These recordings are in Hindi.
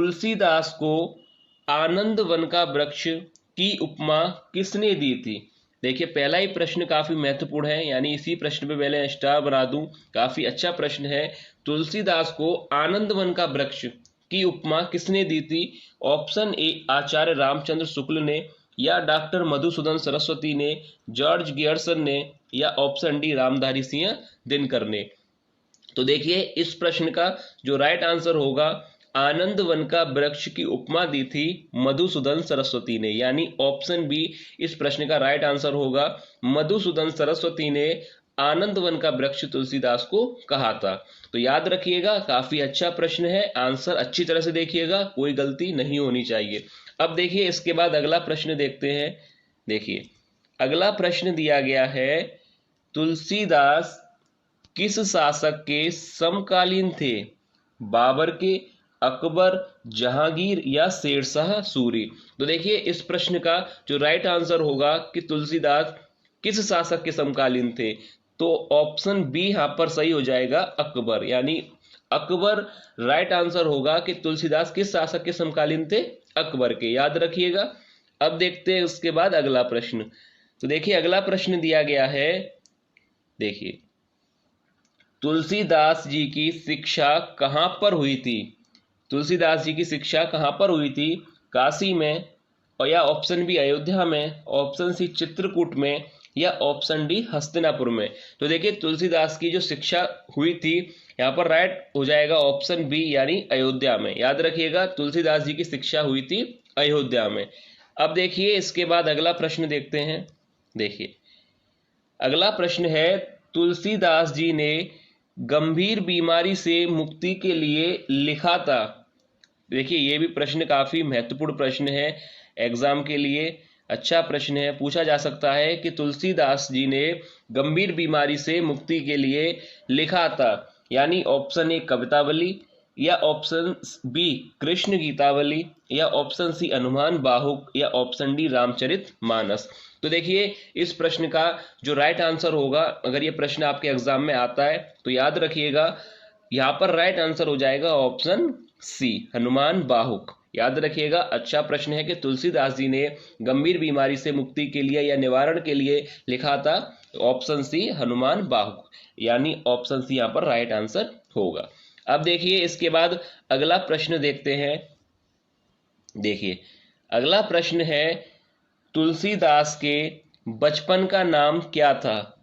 तुलसीदास को आनंद वन का वृक्ष की उपमा किसने दी थी? देखिए पहला ही प्रश्न काफी महत्वपूर्ण है, यानी इसी प्रश्न पे पहले स्टार बना दूं। काफी अच्छा प्रश्न है। तुलसीदास को आनंद वन का वृक्ष की उपमा किसने दी थी? ऑप्शन ए आचार्य रामचंद्र शुक्ल ने, या डॉक्टर मधुसूदन सरस्वती ने, जॉर्ज गियर्सन ने, या ऑप्शन डी रामधारी सिंह दिनकर ने। तो देखिए इस प्रश्न का जो राइट आंसर होगा, आनंद वन का वृक्ष की उपमा दी थी मधुसूदन सरस्वती ने, यानी ऑप्शन बी इस प्रश्न का राइट आंसर होगा। मधुसूदन सरस्वती ने आनंद वन का वृक्ष तुलसीदास को कहा था। तो याद रखिएगा, काफी अच्छा प्रश्न है। आंसर अच्छी तरह से देखिएगा, कोई गलती नहीं होनी चाहिए। अब देखिए इसके बाद अगला प्रश्न देखते हैं। देखिए अगला प्रश्न दिया गया है, तुलसीदास किस शासक के समकालीन थे? बाबर के, अकबर, जहांगीर, या शेरशाह सूरी? तो देखिए इस प्रश्न का जो राइट आंसर होगा कि तुलसीदास किस शासक के समकालीन थे, तो ऑप्शन बी यहां पर सही हो जाएगा, अकबर। यानी अकबर राइट आंसर होगा कि तुलसीदास किस शासक के समकालीन थे? अकबर के। याद रखिएगा। अब देखते हैं उसके बाद अगला प्रश्न। तो देखिए अगला प्रश्न दिया गया है, देखिए तुलसीदास जी की शिक्षा कहां पर हुई थी? तुलसीदास जी की शिक्षा कहां पर हुई थी? काशी में, और या ऑप्शन बी अयोध्या में, ऑप्शन सी चित्रकूट में, या ऑप्शन डी हस्तिनापुर में? तो देखिए तुलसीदास की जो शिक्षा हुई थी, यहाँ पर राइट हो जाएगा ऑप्शन बी यानी अयोध्या में। याद रखिएगा, तुलसीदास जी की शिक्षा हुई थी अयोध्या में। अब देखिए इसके बाद अगला प्रश्न देखते हैं। देखिए अगला प्रश्न है, तुलसीदास जी ने गंभीर बीमारी से मुक्ति के लिए लिखा था। देखिए ये भी प्रश्न काफी महत्वपूर्ण प्रश्न है, एग्जाम के लिए अच्छा प्रश्न है। पूछा जा सकता है कि तुलसीदास जी ने गंभीर बीमारी से मुक्ति के लिए लिखा था, यानी ऑप्शन ए कवितावली, या ऑप्शन बी कृष्ण गीतावली, या ऑप्शन सी हनुमान बाहुक, या ऑप्शन डी रामचरित मानस। तो देखिए इस प्रश्न का जो राइट आंसर होगा, अगर ये प्रश्न आपके एग्जाम में आता है तो याद रखिएगा, यहाँ पर राइट आंसर हो जाएगा ऑप्शन सी हनुमान बाहुक। याद रखिएगा, अच्छा प्रश्न है कि तुलसीदास जी ने गंभीर बीमारी से मुक्ति के लिए या निवारण के लिए लिखा था, ऑप्शन सी हनुमान बाहुक, यानी ऑप्शन सी यहाँ पर राइट आंसर होगा। अब देखिए इसके बाद अगला प्रश्न देखते हैं। देखिए अगला प्रश्न है, तुलसीदास के बचपन का नाम क्या था?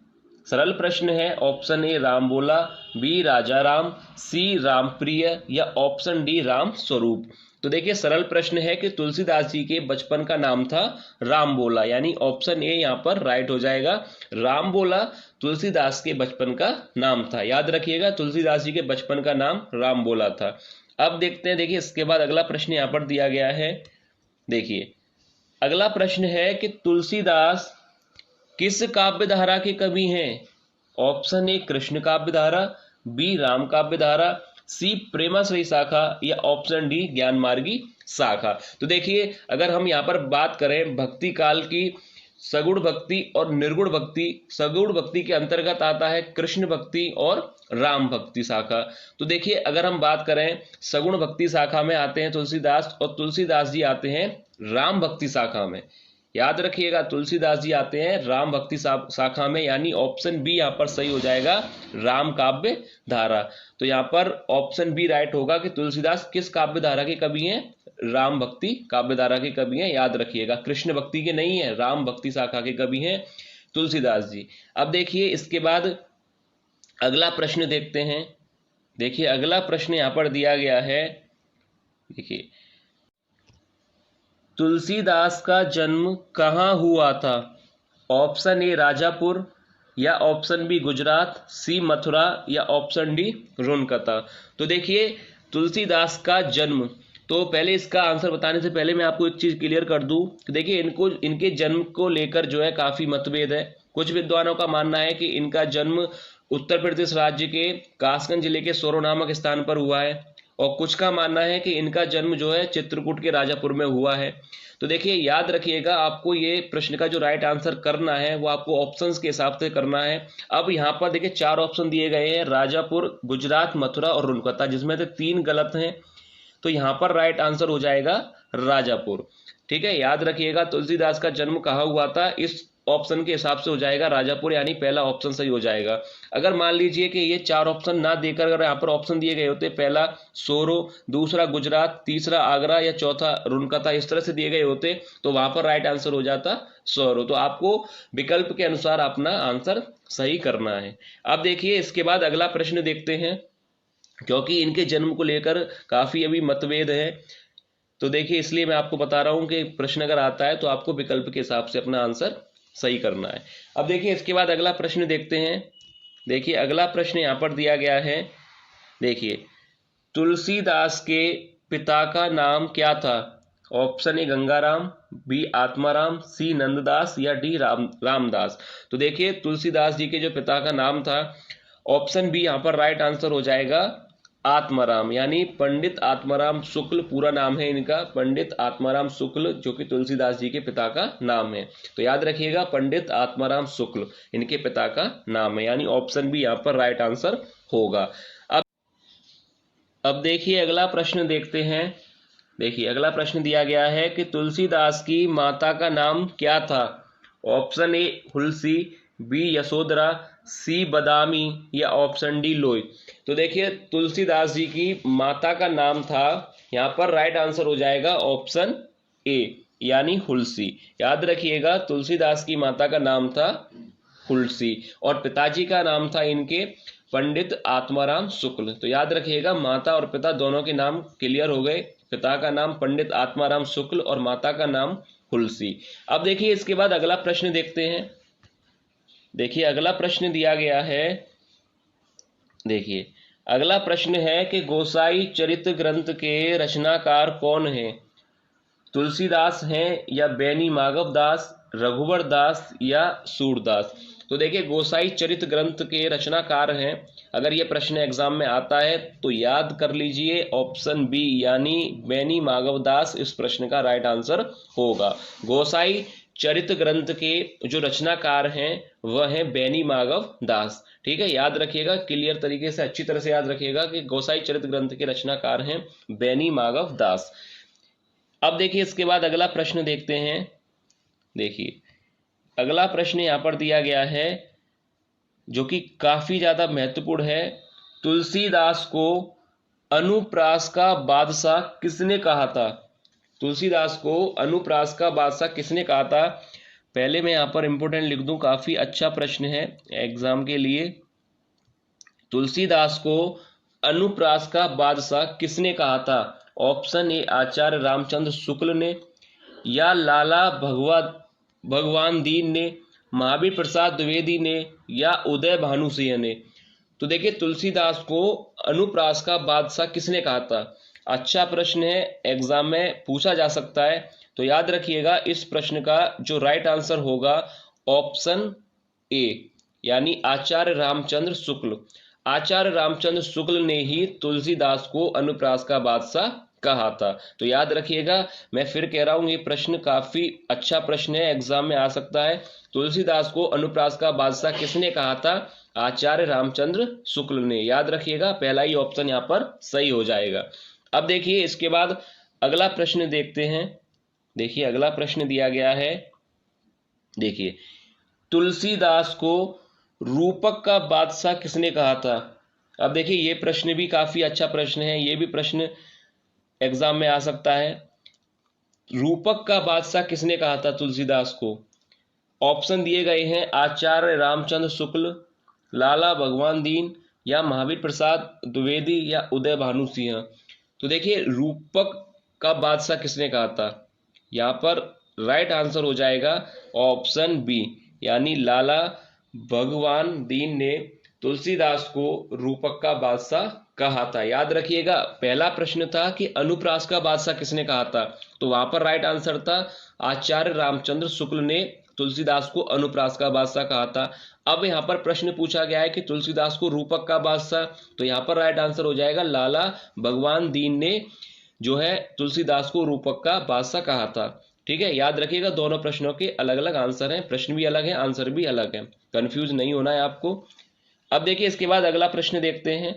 सरल प्रश्न है। ऑप्शन ए राम बोला, बी राजा राम, सी रामप्रिय, या ऑप्शन डी राम स्वरूप। तो देखिए सरल प्रश्न है कि तुलसीदास जी के बचपन का नाम था राम बोला, यानी ऑप्शन ए यहाँ पर राइट हो जाएगा। राम बोला तुलसीदास के बचपन का नाम था। याद रखिएगा, तुलसीदास जी के बचपन का नाम राम बोला था। अब देखते हैं, देखिए इसके बाद अगला प्रश्न यहाँ पर दिया गया है। देखिए अगला प्रश्न है कि तुलसीदास किस काव्य धारा के कवि हैं? ऑप्शन ए कृष्ण काव्य धारा, बी राम काव्य धारा, सी प्रेमाश्रयी शाखा, या ऑप्शन डी ज्ञान मार्गी शाखा। तो देखिए अगर हम यहाँ पर बात करें भक्ति काल की, सगुण भक्ति और निर्गुण भक्ति, सगुण भक्ति के अंतर्गत आता है कृष्ण भक्ति और राम भक्ति शाखा। तो देखिए अगर हम बात करें सगुण भक्ति शाखा में आते हैं तुलसीदास, और तुलसीदास जी आते हैं राम भक्ति शाखा में। याद रखिएगा, तुलसीदास जी आते हैं राम भक्ति शाखा में, यानी ऑप्शन बी यहाँ पर सही हो जाएगा, राम काव्य धारा। तो यहाँ पर ऑप्शन बी राइट होगा कि तुलसीदास किस काव्य धारा के कवि हैं? राम भक्ति काव्य धारा के कवि हैं। याद रखिएगा, कृष्ण भक्ति के नहीं है, राम भक्ति शाखा के कवि हैं तुलसीदास जी। अब देखिए इसके बाद अगला प्रश्न देखते हैं। देखिए अगला प्रश्न यहाँ पर दिया गया है। देखिए तुलसीदास का जन्म कहाँ हुआ था? ऑप्शन ए राजापुर, या ऑप्शन बी गुजरात, सी मथुरा, या ऑप्शन डी रुनकता। तो देखिए तुलसीदास का जन्म, तो पहले इसका आंसर बताने से पहले मैं आपको एक चीज क्लियर कर दूं कि देखिए इनके जन्म को लेकर जो है काफी मतभेद है। कुछ विद्वानों का मानना है कि इनका जन्म उत्तर प्रदेश राज्य के कासगंज जिले के सोरो नामक स्थान पर हुआ है, और कुछ का मानना है कि इनका जन्म जो है चित्रकूट के राजापुर में हुआ है। तो देखिए याद रखिएगा, आपको ये प्रश्न का जो राइट आंसर करना है वो आपको ऑप्शंस के हिसाब से करना है। अब यहाँ पर देखिए 4 ऑप्शन दिए गए हैं, राजापुर, गुजरात, मथुरा और रुनकता, जिसमें से 3 गलत हैं। तो यहाँ पर राइट आंसर हो जाएगा राजापुर। ठीक है, याद रखिएगा तुलसीदास का जन्म कहाँ हुआ था, इस ऑप्शन के हिसाब से हो जाएगा राजापुर, यानी पहला ऑप्शन सही हो जाएगा। अगर मान लीजिए कि ये 4 ऑप्शन ना देकर अगर यहाँ पर ऑप्शन दिए गए होते, पहला सोरो, दूसरा गुजरात, तीसरा आगरा या चौथा रुनकता, इस तरह से दिए गए होते तो वहां पर राइट आंसर हो जाता सोरो। तो आपको विकल्प के अनुसार अपना आंसर सही करना है। अब देखिए इसके बाद अगला प्रश्न देखते हैं, क्योंकि इनके जन्म को लेकर काफी अभी मतभेद है, तो देखिए इसलिए मैं आपको बता रहा हूं कि प्रश्न अगर आता है तो आपको विकल्प के हिसाब से अपना आंसर सही करना है। अब देखिए इसके बाद अगला प्रश्न देखते हैं। देखिए अगला प्रश्न यहाँ पर दिया गया है, देखिए तुलसीदास के पिता का नाम क्या था? Option A Gangaram, B Atmaram, C Nanddas या डी रामदास। तो देखिए तुलसीदास जी के जो पिता का नाम था, ऑप्शन बी यहाँ पर राइट आंसर हो जाएगा आत्माराम, यानी पंडित आत्माराम शुक्ल पूरा नाम है इनका, पंडित आत्माराम शुक्ल, जो कि तुलसीदास जी के पिता का नाम है। तो याद रखिएगा पंडित आत्माराम शुक्ल इनके पिता का नाम है, यानी ऑप्शन बी यहाँ पर राइट आंसर होगा। अब देखिए अगला प्रश्न देखते हैं। देखिए अगला प्रश्न दिया गया है कि तुलसीदास की माता का नाम क्या था? Option A Hulsi, B Yashodhara, C Badami या ऑप्शन डी लोई। तो देखिए तुलसीदास जी की माता का नाम था, यहाँ पर राइट आंसर हो जाएगा ऑप्शन ए यानी हुलसी। याद रखिएगा तुलसीदास की माता का नाम था हुलसी और पिताजी का नाम था इनके पंडित आत्माराम शुक्ल। तो याद रखिएगा माता और पिता दोनों के नाम क्लियर हो गए, पिता का नाम पंडित आत्माराम शुक्ल और माता का नाम हुलसी। अब देखिए इसके बाद अगला प्रश्न देखते हैं। देखिए अगला प्रश्न दिया गया है, देखिए अगला प्रश्न है कि गोसाई चरित ग्रंथ के रचनाकार कौन हैं? तुलसीदास हैं या बेनी माधव दास, रघुवर दास या सूरदास। तो देखिए गोसाई चरित ग्रंथ के रचनाकार हैं, अगर ये प्रश्न एग्जाम में आता है तो याद कर लीजिए ऑप्शन बी यानी बेनी माधव दास इस प्रश्न का राइट आंसर होगा। गोसाई चरित ग्रंथ के जो रचनाकार हैं वह हैं बेनी माधव दास। ठीक है, याद रखिएगा क्लियर तरीके से अच्छी तरह से याद रखिएगा कि गोसाई चरित ग्रंथ के रचनाकार हैं बेनी माधव दास। अब देखिए इसके बाद अगला प्रश्न देखते हैं। देखिए अगला प्रश्न यहाँ पर दिया गया है जो कि काफी ज्यादा महत्वपूर्ण है, तुलसीदास को अनुप्रास का बादशाह किसने कहा था? तुलसीदास को अनुप्रास का बादशाह किसने कहा था? पहले मैं यहाँ पर इंपोर्टेंट लिख दूं, काफी अच्छा प्रश्न है एग्जाम के लिए। तुलसीदास को अनुप्रास का बादशाह किसने कहा था? ऑप्शन ए आचार्य रामचंद्र शुक्ल ने, या लाला भगवान दीन ने, महावीर प्रसाद द्विवेदी ने या उदय भानु सिंह ने। तो देखिए तुलसीदास को अनुप्रास का बादशाह किसने कहा था? अच्छा प्रश्न है, एग्जाम में पूछा जा सकता है। तो याद रखिएगा इस प्रश्न का जो राइट आंसर होगा ऑप्शन ए यानी आचार्य रामचंद्र शुक्ल। आचार्य रामचंद्र शुक्ल ने ही तुलसीदास को अनुप्रास का बादशाह कहा था। तो याद रखिएगा, मैं फिर कह रहा हूं ये प्रश्न काफी अच्छा प्रश्न है, एग्जाम में आ सकता है। तुलसीदास को अनुप्रास का बादशाह किसने कहा था? आचार्य रामचंद्र शुक्ल ने। याद रखिएगा पहला ही ऑप्शन यहाँ पर सही हो जाएगा। अब देखिए इसके बाद अगला प्रश्न देखते हैं। देखिए अगला प्रश्न दिया गया है, देखिए तुलसीदास को रूपक का बादशाह किसने कहा था? अब देखिए ये प्रश्न भी काफी अच्छा प्रश्न है, ये भी प्रश्न एग्जाम में आ सकता है। रूपक का बादशाह किसने कहा था तुलसीदास को? ऑप्शन दिए गए हैं आचार्य रामचंद्र शुक्ल, लाला भगवान दीन या महावीर प्रसाद द्विवेदी या उदय भानु सिंह। तो देखिए रूपक का बादशाह किसने कहा था? यहाँ पर राइट आंसर हो जाएगा ऑप्शन बी यानी लाला भगवान दीन ने तुलसीदास को रूपक का बादशाह कहा था। याद रखिएगा पहला प्रश्न था कि अनुप्रास का बादशाह किसने कहा था, तो वहां पर राइट आंसर था आचार्य रामचंद्र शुक्ल ने तुलसीदास को अनुप्रास का बादशाह कहा था। अब यहाँ पर प्रश्न पूछा गया है कि तुलसीदास को रूपक का बादशाह, तो यहाँ पर राइट आंसर हो जाएगा लाला भगवान दीन ने जो है तुलसीदास को रूपक का बादशाह कहा था। ठीक है, याद रखिएगा दोनों प्रश्नों के अलग अलग आंसर हैं, प्रश्न भी अलग है आंसर भी अलग है, कंफ्यूज नहीं होना है आपको। अब देखिए इसके बाद अगला प्रश्न देखते हैं।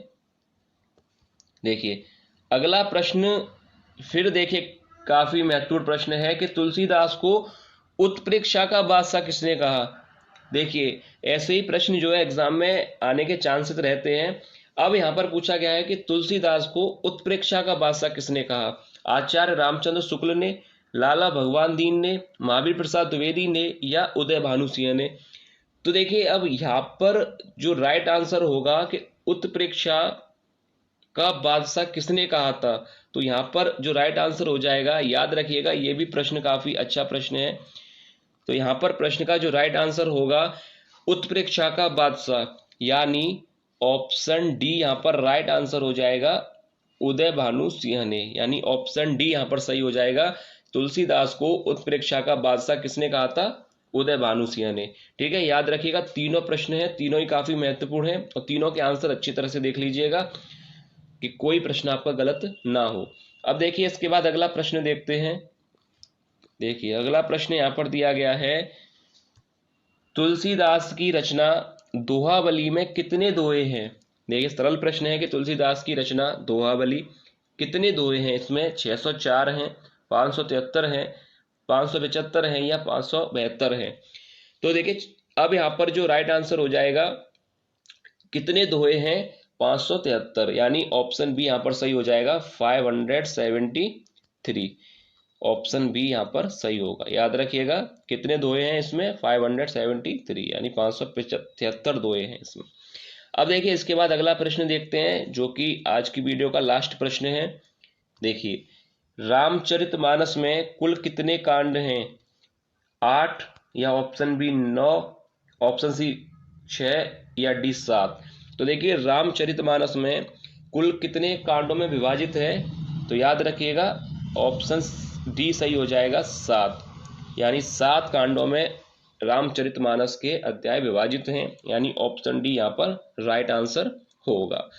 देखिए अगला प्रश्न फिर देखिए काफी महत्वपूर्ण प्रश्न है कि तुलसीदास को उत्प्रेक्षा का बादशाह किसने कहा। देखिए ऐसे ही प्रश्न जो है एग्जाम में आने के चांसेस रहते हैं। अब यहाँ पर पूछा गया है कि तुलसीदास को उत्प्रेक्षा का बादशाह किसने कहा। आचार्य रामचंद्र शुक्ल ने, लाला भगवान दीन ने, महावीर प्रसाद द्विवेदी ने या उदय भानु सिंह ने। तो देखिए अब यहाँ पर जो राइट आंसर होगा कि उत्प्रेक्षा का बादशाह किसने कहा था, तो यहाँ पर जो राइट आंसर हो जाएगा, याद रखिएगा ये भी प्रश्न काफी अच्छा प्रश्न है। तो यहाँ पर प्रश्न का जो राइट आंसर होगा उत्प्रेक्षा का बादशाह, यानी ऑप्शन डी यहाँ पर राइट आंसर हो जाएगा, उदय भानु सिंह ने, यानी ऑप्शन डी यहाँ पर सही हो जाएगा। तुलसीदास को उत्प्रेक्षा का बादशाह किसने कहा था, उदय भानु सिंह ने। ठीक है, याद रखिएगा तीनों प्रश्न हैं, तीनों ही काफी महत्वपूर्ण हैं और तीनों के आंसर अच्छी तरह से देख लीजिएगा कि कोई प्रश्न आपका गलत ना हो। अब देखिए इसके बाद अगला प्रश्न देखते हैं। देखिए अगला प्रश्न यहाँ पर दिया गया है, तुलसीदास की रचना दोहावली में कितने दोहे हैं। देखिए सरल प्रश्न है कि तुलसीदास की रचना दोहावली कितने दोहे हैं। इसमें 604 हैं, 573 हैं, 575 हैं या 572 हैं। तो देखिए अब यहाँ पर जो राइट आंसर हो जाएगा कितने दोहे हैं, 573, यानी ऑप्शन बी यहाँ पर सही हो जाएगा, 573। ऑप्शन बी यहाँ पर सही होगा। याद रखिएगा कितने दोहे हैं इसमें, 573, यानी 575 दोहे हैं इसमें। अब देखिए इसके बाद अगला प्रश्न देखते हैं जो कि आज की वीडियो का लास्ट प्रश्न है। देखिए रामचरितमानस में कुल कितने कांड हैं, 8 या ऑप्शन बी 9, ऑप्शन सी 6 या डी 7। तो देखिए रामचरितमानस में कुल कितने कांडों में विभाजित है, तो याद रखिएगा ऑप्शन डी सही हो जाएगा, 7, यानी 7 कांडों में रामचरितमानस के अध्याय विभाजित हैं, यानी ऑप्शन डी यहाँ पर राइट आंसर होगा।